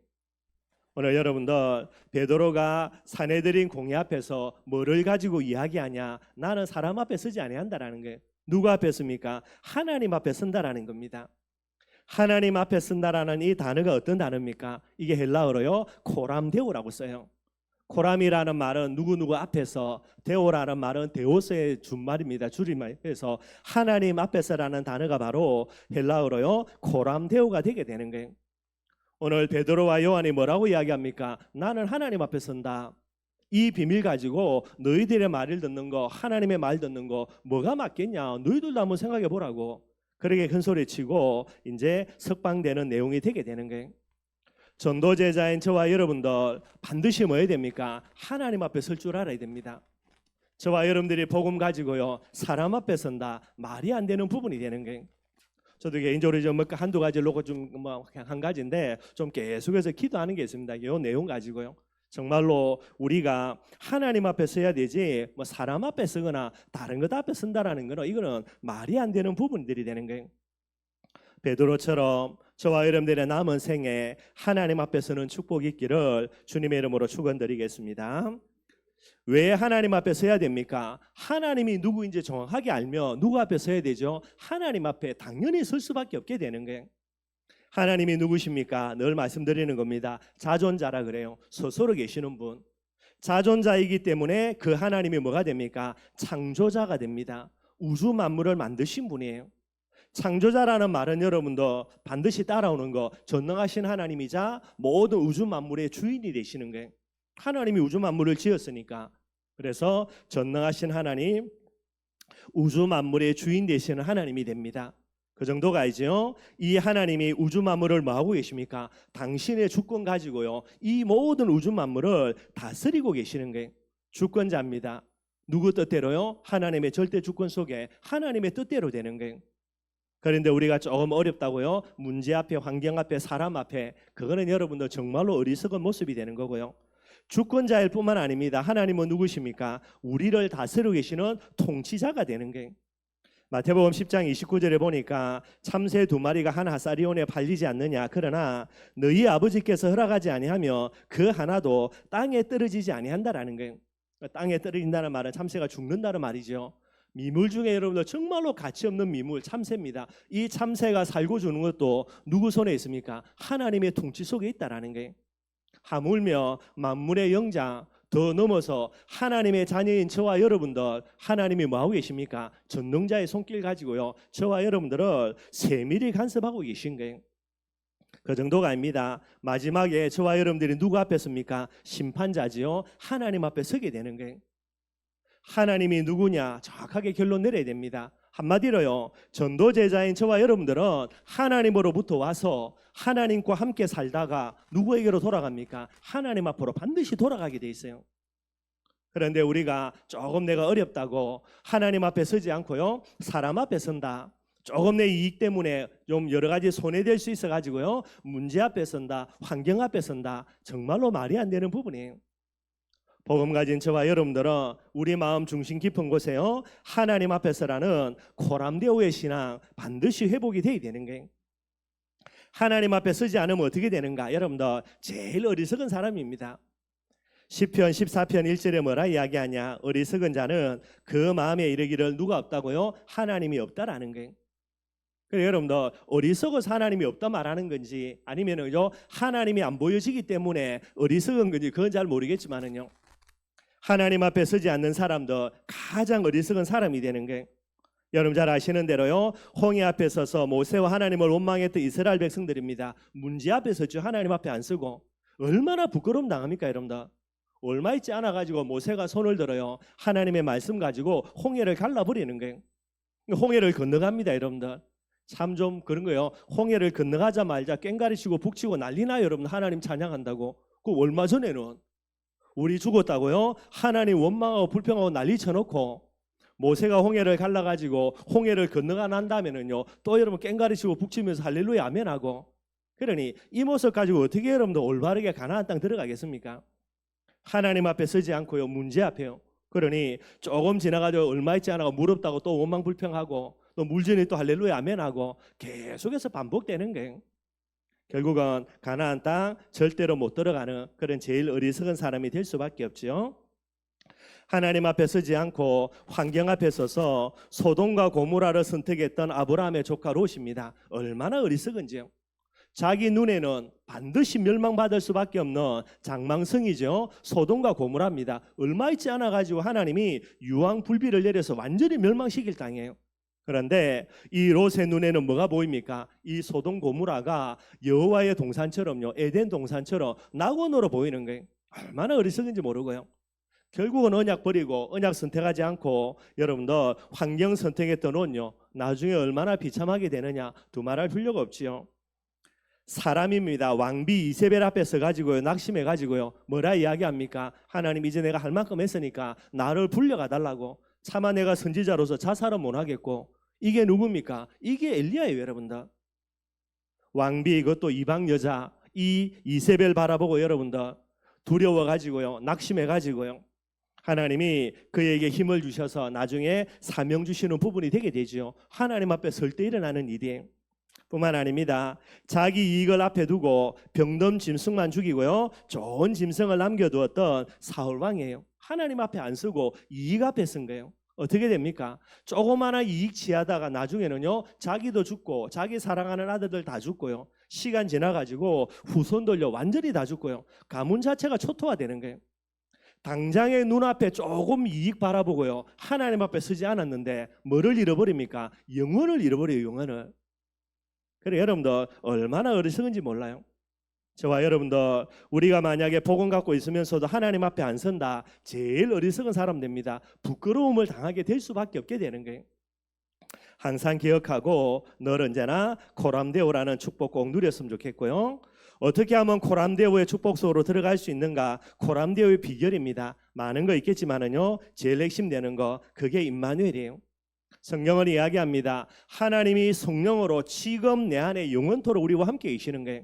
Speaker 1: 오늘 여러분들 베드로가 사내들인 공회 앞에서 뭐를 가지고 이야기하냐? 나는 사람 앞에 서지 아니한다라는 거예요. 누구 앞에 씁니까? 하나님 앞에 쓴다라는 겁니다. 하나님 앞에 쓴다라는 이 단어가 어떤 단어입니까? 이게 헬라어로요, 코람데오라고 써요. 코람이라는 말은 누구누구 앞에서, 데오라는 말은 데오스의 준말입니다. 줄임말에서 하나님 앞에서라는 단어가 바로 헬라어로요, 코람데오가 되게 되는 거예요. 오늘 베드로와 요한이 뭐라고 이야기합니까? 나는 하나님 앞에 선다. 이 비밀 가지고 너희들의 말을 듣는 거, 하나님의 말 듣는 거 뭐가 맞겠냐? 너희들도 한번 생각해 보라고. 그렇게 큰 소리 치고 이제 석방되는 내용이 되게 되는 거예요. 전도 제자인 저와 여러분들 반드시 뭐 해야 됩니까? 하나님 앞에 설 줄 알아야 됩니다. 저와 여러분들이 복음 가지고요, 사람 앞에 선다. 말이 안 되는 부분이 되는 거예요. 저도 개인적으로 좀 한두 가지를 놓고 좀 뭐 한 가지인데 좀 계속해서 기도하는 게 있습니다. 이 내용 가지고요. 정말로 우리가 하나님 앞에 서야 되지 뭐 사람 앞에 쓰거나 다른 것 앞에 쓴다라는 거는 이거는 말이 안 되는 부분들이 되는 거예요. 베드로처럼 저와 여러분들의 남은 생에 하나님 앞에 서는 축복이 있기를 주님의 이름으로 축원드리겠습니다. 왜 하나님 앞에 서야 됩니까? 하나님이 누구인지 정확하게 알면 누구 앞에 서야 되죠? 하나님 앞에 당연히 설 수밖에 없게 되는 거예요. 하나님이 누구십니까? 늘 말씀드리는 겁니다. 자존자라 그래요. 스스로 계시는 분. 자존자이기 때문에 그 하나님이 뭐가 됩니까? 창조자가 됩니다. 우주 만물을 만드신 분이에요. 창조자라는 말은 여러분도 반드시 따라오는 거, 전능하신 하나님이자 모든 우주 만물의 주인이 되시는 거예요. 하나님이 우주 만물을 지었으니까. 그래서 전능하신 하나님, 우주 만물의 주인 되시는 하나님이 됩니다. 그 정도가 아니죠. 이 하나님이 우주 만물을 뭐 하고 계십니까? 당신의 주권 가지고요, 이 모든 우주 만물을 다스리고 계시는 거예요. 주권자입니다. 누구 뜻대로요? 하나님의 절대 주권 속에 하나님의 뜻대로 되는 거예요. 그런데 우리가 조금 어렵다고요, 문제 앞에, 환경 앞에, 사람 앞에, 그거는 여러분들 정말로 어리석은 모습이 되는 거고요. 주권자일 뿐만 아닙니다. 하나님은 누구십니까? 우리를 다스리고 계시는 통치자가 되는 거예요. 마태복음 10장 29절에 보니까 참새 2마리가 한 하사리온에 팔리지 않느냐, 그러나 너희 아버지께서 허락하지 아니하며 그 하나도 땅에 떨어지지 아니한다라는 거예요. 땅에 떨어진다는 말은 참새가 죽는다는 말이죠. 미물 중에 여러분들 정말로 가치 없는 미물, 참새입니다. 이 참새가 살고 주는 것도 누구 손에 있습니까? 하나님의 통치 속에 있다라는 거예요. 하물며 만물의 영장, 더 넘어서 하나님의 자녀인 저와 여러분들, 하나님이 뭐하고 계십니까? 전능자의 손길 가지고요, 저와 여러분들을 세밀히 간섭하고 계신 거예요. 그 정도가 아닙니다. 마지막에 저와 여러분들이 누구 앞에 섭니까? 심판자지요. 하나님 앞에 서게 되는 거예요. 하나님이 누구냐 정확하게 결론 내려야 됩니다. 한마디로요, 전도제자인 저와 여러분들은 하나님으로부터 와서 하나님과 함께 살다가 누구에게로 돌아갑니까? 하나님 앞으로 반드시 돌아가게 돼 있어요. 그런데 우리가 조금 내가 어렵다고 하나님 앞에 서지 않고요, 사람 앞에 선다. 조금 내 이익 때문에 좀 여러 가지 손해될 수 있어 가지고요, 문제 앞에 선다, 환경 앞에 선다. 정말로 말이 안 되는 부분이에요. 복음 가진 저와 여러분들은 우리 마음 중심 깊은 곳에요, 하나님 앞에서라는 코람데오의 신앙 반드시 회복이 돼야 되는 거예요. 하나님 앞에 서지 않으면 어떻게 되는가? 여러분들 제일 어리석은 사람입니다. 시편 14편 1절에 뭐라 이야기하냐? 어리석은 자는 그 마음에 이르기를 누가 없다고요? 하나님이 없다라는 거예요. 그래서 여러분들 어리석어서 하나님이 없다 말하는 건지, 아니면은 하나님이 안 보여지기 때문에 어리석은 건지 그건 잘 모르겠지만은요, 하나님 앞에 서지 않는 사람도 가장 어리석은 사람이 되는 거예요. 여러분 잘 아시는 대로요, 홍해 앞에 서서 모세와 하나님을 원망했던 이스라엘 백성들입니다. 문제 앞에 서죠. 하나님 앞에 안 서고. 얼마나 부끄러움 당합니까 여러분들? 얼마 있지 않아 가지고 모세가 손을 들어요, 하나님의 말씀 가지고 홍해를 갈라버리는 거예요. 홍해를 건너갑니다 여러분들. 참 좀 그런 거예요. 홍해를 건너가자마자 꽹가리 치고 북치고 난리나요 여러분. 하나님 찬양한다고. 그 얼마 전에는 우리 죽었다고요, 하나님 원망하고 불평하고 난리 쳐놓고, 모세가 홍해를 갈라가지고 홍해를 건너가 난 다음에는요, 또 여러분 꽹가리 치고 북치면서 할렐루야 아멘하고. 그러니 이 모습 가지고 어떻게 여러분들 올바르게 가나안 땅 들어가겠습니까? 하나님 앞에 서지 않고요, 문제 앞에요. 그러니 조금 지나가지고 얼마 있지 않아 무럽다고 또 원망 불평하고, 또 물전에 또 할렐루야 아멘하고, 계속해서 반복되는 거예요. 결국은 가나안 땅 절대로 못 들어가는 그런 제일 어리석은 사람이 될 수밖에 없죠. 하나님 앞에 서지 않고 환경 앞에 서서 소돔과 고모라를 선택했던 아브라함의 조카 롯입니다. 얼마나 어리석은지요. 자기 눈에는 반드시 멸망받을 수밖에 없는 장망성이죠. 소돔과 고모라입니다. 얼마 있지 않아 가지고 하나님이 유황불비를 내려서 완전히 멸망시킬 땅이에요. 그런데 이 롯의 눈에는 뭐가 보입니까? 이 소돔 고모라가 여호와의 동산처럼요, 에덴 동산처럼 낙원으로 보이는 거예요. 얼마나 어리석은지 모르고요. 결국은 언약 버리고 언약 선택하지 않고 여러분들 환경 선택했던 롯요, 나중에 얼마나 비참하게 되느냐 두말할 필요가 없지요. 사람입니다. 왕비 이세벨 앞에 서가지고요, 낙심해가지고요, 뭐라 이야기합니까? 하나님 이제 내가 할 만큼 했으니까 나를 불려가 달라고. 차마 내가 선지자로서 자살은 못 하겠고. 이게 누굽니까? 이게 엘리야예요 여러분들. 왕비, 이것도 이방 여자, 이 이세벨 바라보고 여러분들 두려워가지고요, 낙심해가지고요, 하나님이 그에게 힘을 주셔서 나중에 사명 주시는 부분이 되게 되죠. 하나님 앞에 설 때 일어나는 일이에요. 뿐만 아닙니다. 자기 이익을 앞에 두고 병든 짐승만 죽이고요, 좋은 짐승을 남겨두었던 사울 왕이에요. 하나님 앞에 안 서고 이익 앞에 쓴 거예요. 어떻게 됩니까? 조그마한 이익 취하다가 나중에는요, 자기도 죽고 자기 사랑하는 아들들 다 죽고요, 시간 지나가지고 후손들요 완전히 다 죽고요, 가문 자체가 초토화되는 거예요. 당장의 눈앞에 조금 이익 바라보고요, 하나님 앞에 서지 않았는데 뭐를 잃어버립니까? 영혼을 잃어버려요. 영혼을. 그래 여러분들 얼마나 어리석은지 몰라요. 저와 여러분들 우리가 만약에 복음 갖고 있으면서도 하나님 앞에 안 선다, 제일 어리석은 사람 됩니다. 부끄러움을 당하게 될 수밖에 없게 되는 거예요. 항상 기억하고 늘 언제나 코람데오라는 축복 꼭 누렸으면 좋겠고요. 어떻게 하면 코람데오의 축복 속으로 들어갈 수 있는가? 코람데오의 비결입니다. 많은 거 있겠지만은요, 제일 핵심되는 거 그게 임마누엘이에요. 성경은 이야기합니다. 하나님이 성령으로 지금 내 안에 영원토록 우리와 함께 계시는 거예요.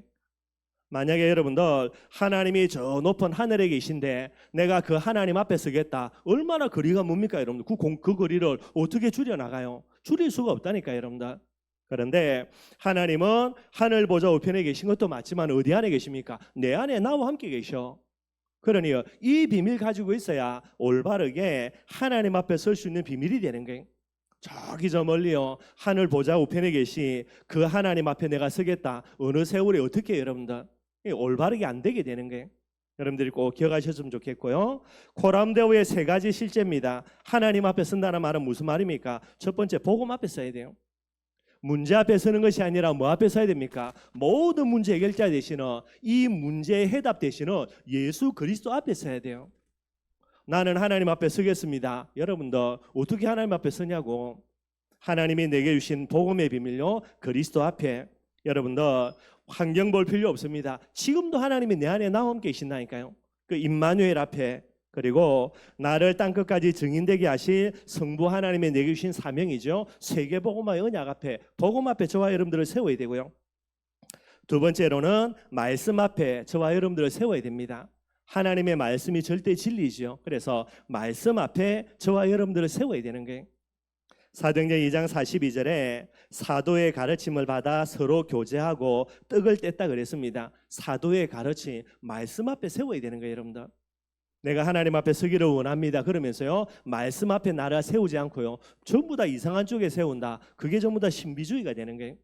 Speaker 1: 만약에 여러분들 하나님이 저 높은 하늘에 계신데 내가 그 하나님 앞에 서겠다, 얼마나 거리가 뭡니까 여러분들? 그 거리를 어떻게 줄여나가요? 줄일 수가 없다니까 여러분들. 그런데 하나님은 하늘 보좌 우편에 계신 것도 맞지만 어디 안에 계십니까? 내 안에 나와 함께 계셔. 그러니 이 비밀 가지고 있어야 올바르게 하나님 앞에 설 수 있는 비밀이 되는 거예요. 저기 저 멀리요, 하늘 보좌 우편에 계시 그 하나님 앞에 내가 서겠다. 어느 세월에 어떻게 여러분들 올바르게 안 되게 되는 거예요. 여러분들이 꼭 기억하셨으면 좋겠고요. 코람데오의 세 가지 실제입니다. 하나님 앞에 선다는 말은 무슨 말입니까? 첫 번째, 복음 앞에 서야 돼요. 문제 앞에 서는 것이 아니라 뭐 앞에 서야 됩니까? 모든 문제 해결자 되시는, 이 문제의 해답 되시는 예수 그리스도 앞에 서야 돼요. 나는 하나님 앞에 서겠습니다. 여러분들 어떻게 하나님 앞에 서냐고. 하나님이 내게 주신 복음의 비밀요, 그리스도 앞에. 여러분들 환경 볼 필요 없습니다. 지금도 하나님이 내 안에 나와 함께 계신다니까요. 그 임마누엘 앞에 그리고 나를 땅끝까지 증인되게 하실 성부 하나님의 내게 주신 사명이죠. 세계복음화의 언약 앞에, 복음 앞에 저와 여러분들을 세워야 되고요. 두 번째로는 말씀 앞에 저와 여러분들을 세워야 됩니다. 하나님의 말씀이 절대 진리죠. 그래서 말씀 앞에 저와 여러분들을 세워야 되는 거예요. 사도행전 2장 42절에 사도의 가르침을 받아 서로 교제하고 떡을 뗐다 그랬습니다. 사도의 가르침, 말씀 앞에 세워야 되는 거예요, 여러분들. 내가 하나님 앞에 서기를 원합니다. 그러면서요, 말씀 앞에 나를 세우지 않고요, 전부 다 이상한 쪽에 세운다. 그게 전부 다 신비주의가 되는 거예요.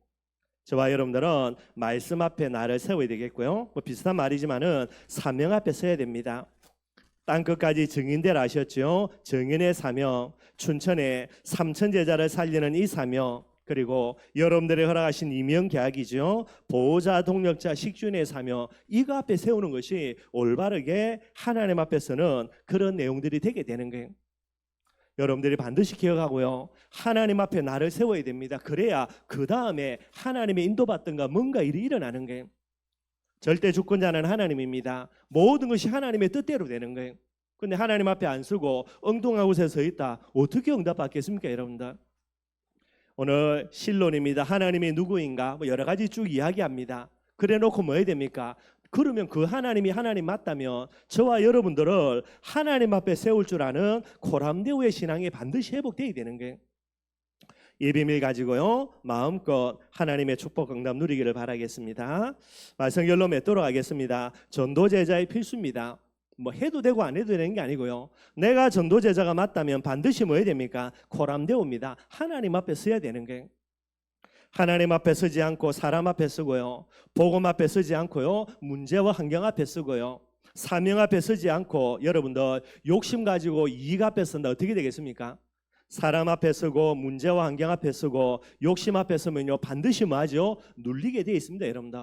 Speaker 1: 저와 여러분들은 말씀 앞에 나를 세워야 되겠고요. 뭐 비슷한 말이지만은 사명 앞에 서야 됩니다. 땅끝까지 증인되라 하셨죠. 증인의 사명, 춘천에 3천 제자를 살리는 이 사명, 그리고 여러분들이 허락하신 이명계약이죠. 보호자, 동력자, 식준의 사명, 이거 앞에 세우는 것이 올바르게 하나님 앞에서는 그런 내용들이 되게 되는 거예요. 여러분들이 반드시 기억하고요, 하나님 앞에 나를 세워야 됩니다. 그래야 그 다음에 하나님의 인도받던가 뭔가 일이 일어나는 거예요. 절대 주권자는 하나님입니다. 모든 것이 하나님의 뜻대로 되는 거예요. 근데 하나님 앞에 안 서고 엉뚱한 곳에 서 있다, 어떻게 응답받겠습니까, 여러분들? 오늘 신론입니다. 하나님이 누구인가? 뭐 여러 가지 쭉 이야기합니다. 그래 놓고 뭐 해야 됩니까? 그러면 그 하나님이 하나님 맞다면 저와 여러분들을 하나님 앞에 세울 줄 아는 코람데오의 신앙이 반드시 회복되어야 되는 거예요. 이 비밀 가지고요, 마음껏 하나님의 축복 응답 누리기를 바라겠습니다. 말씀 결론 맺도록 하겠습니다. 전도제자의 필수입니다. 뭐 해도 되고 안 해도 되는 게 아니고요, 내가 전도제자가 맞다면 반드시 뭐 해야 됩니까? 코람데오입니다. 하나님 앞에 서야 되는 거예요. 하나님 앞에 서지 않고 사람 앞에 서고요, 복음 앞에 서지 않고요, 문제와 환경 앞에 서고요, 사명 앞에 서지 않고 여러분들 욕심 가지고 이익 앞에 선다, 어떻게 되겠습니까? 사람 앞에 서고 문제와 환경 앞에 서고 욕심 앞에 서면요, 반드시 뭐하죠? 눌리게 되어 있습니다, 여러분들.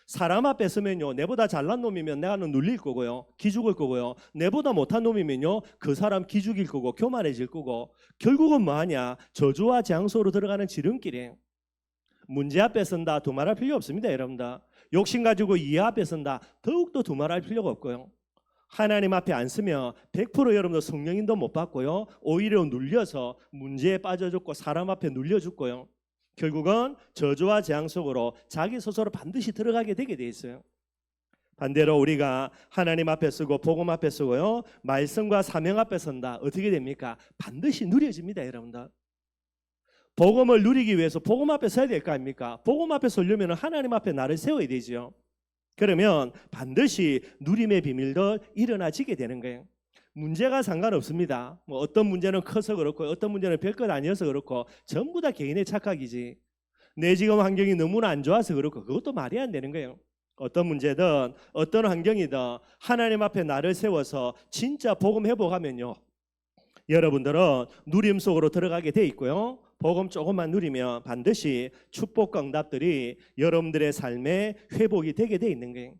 Speaker 1: 사람 앞에 서면요, 내보다 잘난 놈이면 내가는 눌릴 거고요, 기죽을 거고요, 내보다 못한 놈이면요, 그 사람 기죽일 거고 교만해질 거고, 결국은 뭐하냐? 저주와 재앙소로 들어가는 지름길이에요. 문제 앞에 선다, 두말할 필요 없습니다, 여러분들. 욕심 가지고 이해 앞에 선다, 더욱더 두말할 필요가 없고요. 하나님 앞에 안 서면 100% 여러분들 성령인도 못 받고요, 오히려 눌려서 문제에 빠져 죽고 사람 앞에 눌려 죽고요, 결국은 저주와 재앙 속으로 자기 스스로 반드시 들어가게 되게 돼 있어요. 반대로 우리가 하나님 앞에 서고 복음 앞에 서고요, 말씀과 사명 앞에 선다, 어떻게 됩니까? 반드시 누려집니다, 여러분들. 복음을 누리기 위해서 복음 앞에 서야 될 거 아닙니까? 복음 앞에 서려면 하나님 앞에 나를 세워야 되죠. 그러면 반드시 누림의 비밀도 일어나지게 되는 거예요. 문제가 상관없습니다. 뭐 어떤 문제는 커서 그렇고 어떤 문제는 별것 아니어서 그렇고 전부 다 개인의 착각이지. 내 지금 환경이 너무나 안 좋아서 그렇고 그것도 말이 안 되는 거예요. 어떤 문제든 어떤 환경이든 하나님 앞에 나를 세워서 진짜 복음 회복하면요, 여러분들은 누림 속으로 들어가게 돼 있고요, 복음 조금만 누리면 반드시 축복과 응답들이 여러분들의 삶에 회복이 되게 돼 있는 거예요.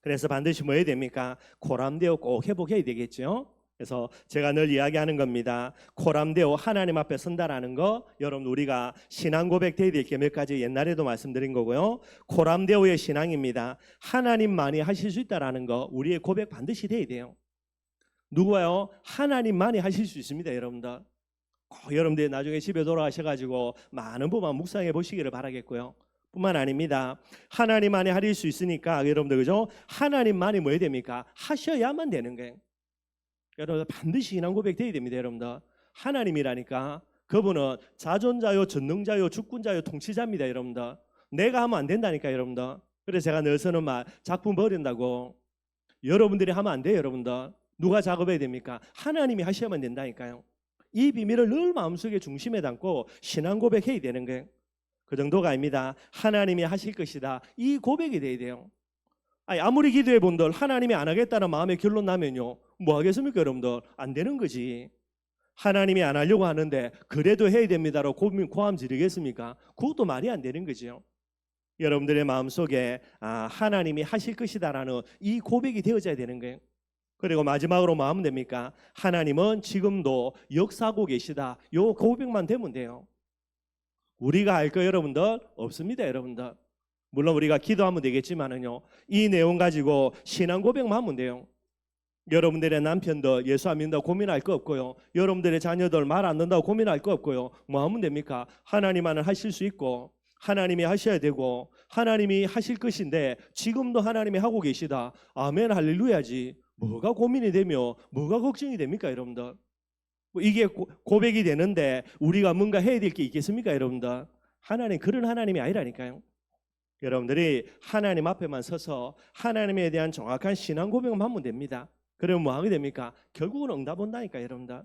Speaker 1: 그래서 반드시 뭐 해야 됩니까? 코람데오 꼭 회복해야 되겠죠. 그래서 제가 늘 이야기하는 겁니다. 코람데오, 하나님 앞에 선다라는 거, 여러분 우리가 신앙 고백 돼야 될 게 몇 가지 옛날에도 말씀드린 거고요, 코람데오의 신앙입니다. 하나님만이 하실 수 있다라는 거, 우리의 고백 반드시 돼야 돼요. 누구요? 하나님만이 하실 수 있습니다, 여러분들. 여러분들 나중에 집에 돌아가셔가지고 많은 부분 묵상해 보시기를 바라겠고요. 뿐만 아닙니다. 하나님만이 하실 수 있으니까 여러분들, 그죠? 하나님만이 뭐 해야 됩니까? 하셔야만 되는 거예요. 여러분들 반드시 신앙 고백 돼야 됩니다, 여러분들. 하나님이라니까 그분은 자존자요, 전능자요, 주권자요, 통치자입니다, 여러분들. 내가 하면 안 된다니까, 여러분들. 그래서 제가 늘 쓰는 말, 작품 버린다고. 여러분들이 하면 안 돼요, 여러분들. 누가 작업해야 됩니까? 하나님이 하셔야만 된다니까요. 이 비밀을 늘 마음속에 중심에 담고 신앙 고백해야 되는 거예요. 그 정도가 아닙니다. 하나님이 하실 것이다, 이 고백이 돼야 돼요. 아무리 기도해 본들 하나님이 안 하겠다는 마음에 결론 나면요, 뭐 하겠습니까, 여러분들? 안 되는 거지. 하나님이 안 하려고 하는데 그래도 해야 됩니다라고 고함 지르겠습니까? 그것도 말이 안 되는 거죠. 여러분들의 마음속에 하나님이 하실 것이다라는 이 고백이 되어져야 되는 거예요. 그리고 마지막으로 뭐 하면 됩니까? 하나님은 지금도 역사하고 계시다, 요 고백만 되면 돼요. 우리가 할 거 여러분들 없습니다, 여러분들. 물론 우리가 기도하면 되겠지만은요, 이 내용 가지고 신앙 고백만 하면 돼요. 여러분들의 남편도 예수 안 믿는다고 고민할 거 없고요. 여러분들의 자녀들 말 안 듣는다고 고민할 거 없고요. 뭐 하면 됩니까? 하나님만은 하실 수 있고 하나님이 하셔야 되고 하나님이 하실 것인데 지금도 하나님이 하고 계시다. 아멘 할렐루야지. 뭐가 고민이 되며 뭐가 걱정이 됩니까 여러분들? 뭐 이게 고백이 되는데 우리가 뭔가 해야 될 게 있겠습니까 여러분들? 하나님 그런 하나님이 아니라니까요. 여러분들이 하나님 앞에만 서서 하나님에 대한 정확한 신앙 고백만 하면 됩니다. 그러면 뭐 하게 됩니까? 결국은 응답 온다니까 여러분들.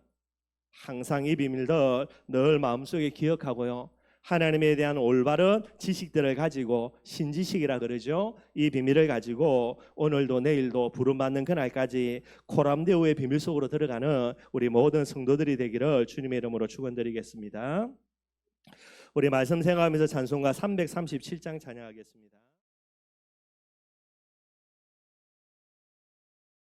Speaker 1: 항상 이 비밀들 늘 마음속에 기억하고요. 하나님에 대한 올바른 지식들을 가지고 신지식이라 그러죠. 이 비밀을 가지고 오늘도 내일도 부름받는 그날까지 코람데오의 비밀 속으로 들어가는 우리 모든 성도들이 되기를 주님의 이름으로 축원드리겠습니다. 우리 말씀 생각하면서 찬송가 337장 찬양하겠습니다.